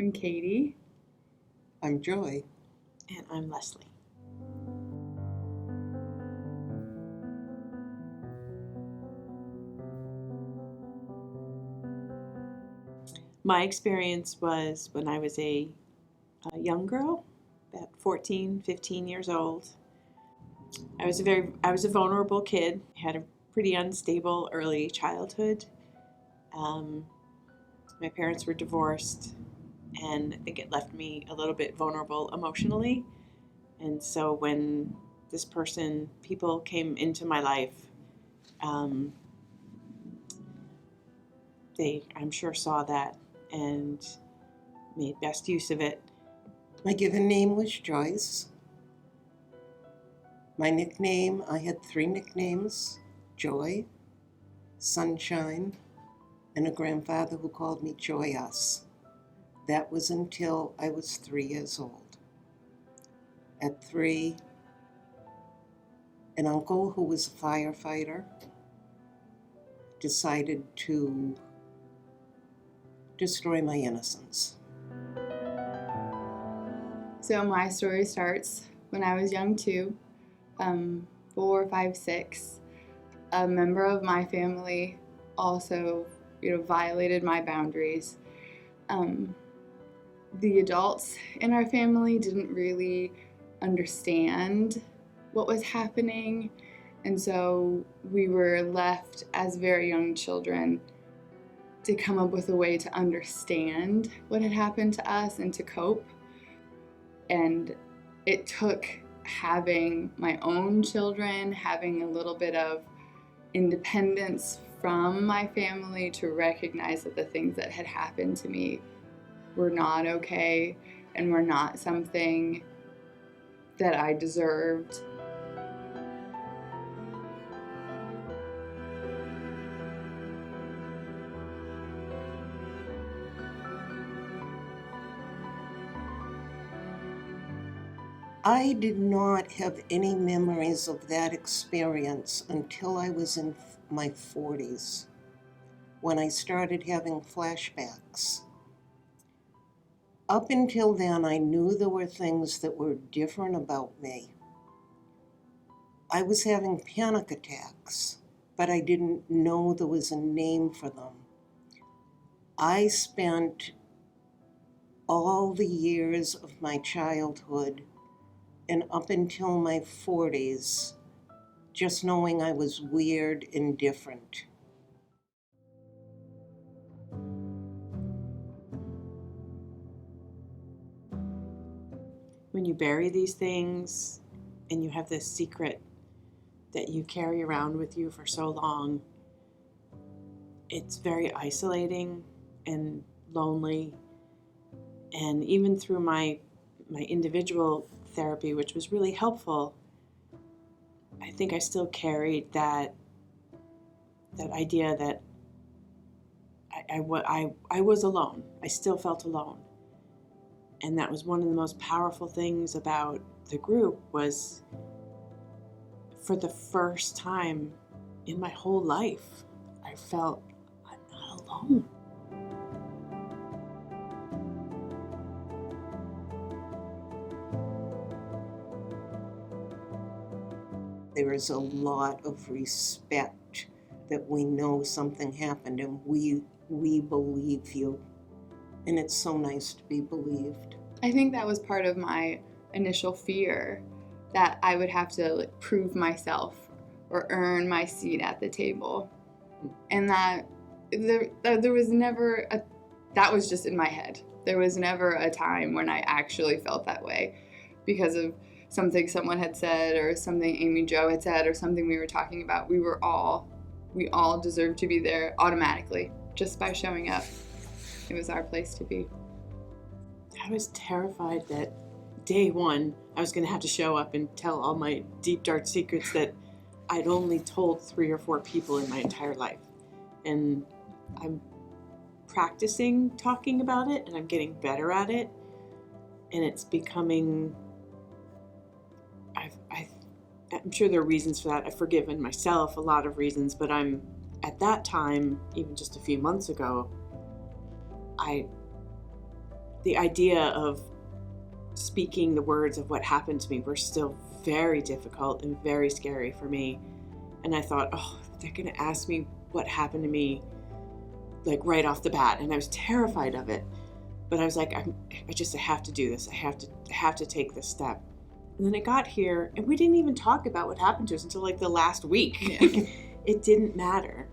I'm Katie. I'm Joy. And I'm Leslie. My experience was when I was a young girl, about 14, 15 years old. I was a vulnerable kid. Had a pretty unstable early childhood. My parents were divorced, and I think it left me a little bit vulnerable emotionally. And so when people came into my life, they, I'm sure, saw that and made best use of it. My given name was Joyce. My nickname, I had 3 nicknames: Joy, Sunshine, and a grandfather who called me Joyous. That was until I was 3 years old. At 3, an uncle who was a firefighter decided to destroy my innocence. So my story starts when I was young too, 4, 5, 6. A member of my family also, violated my boundaries. The adults in our family didn't really understand what was happening, and so we were left as very young children to come up with a way to understand what had happened to us and to cope. And it took having my own children, having a little bit of independence from my family to recognize that the things that had happened to me were not okay and were not something that I deserved. I did not have any memories of that experience until I was in my 40s, when I started having flashbacks. Up until then, I knew there were things that were different about me. I was having panic attacks, but I didn't know there was a name for them. I spent all the years of my childhood and up until my 40s just knowing I was weird and different. When you bury these things and you have this secret that you carry around with you for so long, it's very isolating and lonely. And even through my individual therapy, which was really helpful, I think I still carried that idea that I was alone. I still felt alone. And that was one of the most powerful things about the group, was for the first time in my whole life, I felt I'm not alone. There is a lot of respect that we know something happened and we believe you. And it's so nice to be believed. I think that was part of my initial fear, that I would have to prove myself or earn my seat at the table. And that there was never that was just in my head. There was never a time when I actually felt that way because of something someone had said or something Amy Jo had said or something we were talking about. We all deserved to be there automatically just by showing up. It was our place to be. I was terrified that day one I was going to have to show up and tell all my deep, dark secrets that I'd only told 3 or 4 people in my entire life. And I'm practicing talking about it, and I'm getting better at it, and it's becoming... I'm sure there are reasons for that. I've forgiven myself a lot of reasons, but at that time, even just a few months ago, I the idea of speaking the words of what happened to me were still very difficult and very scary for me. And I thought, oh, they're going to ask me what happened to me, like right off the bat. And I was terrified of it. But I was like, I have to do this. I have to take this step. And then I got here, and we didn't even talk about what happened to us until like the last week. Yeah. It didn't matter.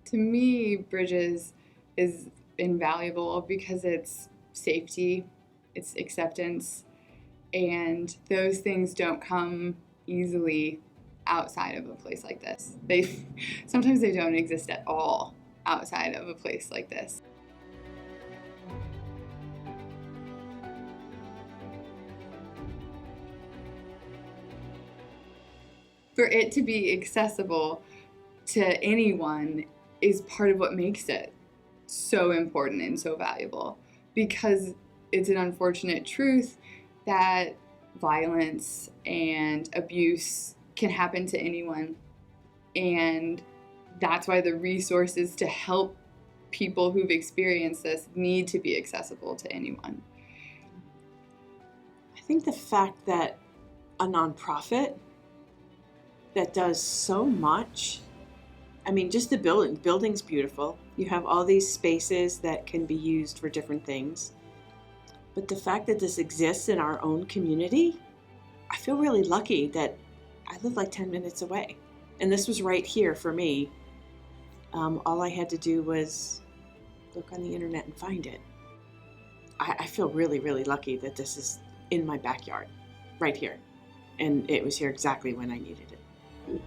To me, Bridges is invaluable because it's safety, it's acceptance, and those things don't come easily outside of a place like this. Sometimes they don't exist at all outside of a place like this. For it to be accessible to anyone is part of what makes it so important and so valuable, because it's an unfortunate truth that violence and abuse can happen to anyone, and that's why the resources to help people who've experienced this need to be accessible to anyone. I think the fact that a nonprofit that does so much, I mean, just the building's beautiful. You have all these spaces that can be used for different things. But the fact that this exists in our own community, I feel really lucky that I live like 10 minutes away. And this was right here for me. All I had to do was look on the internet and find it. I feel really, really lucky that this is in my backyard, right here. And it was here exactly when I needed it.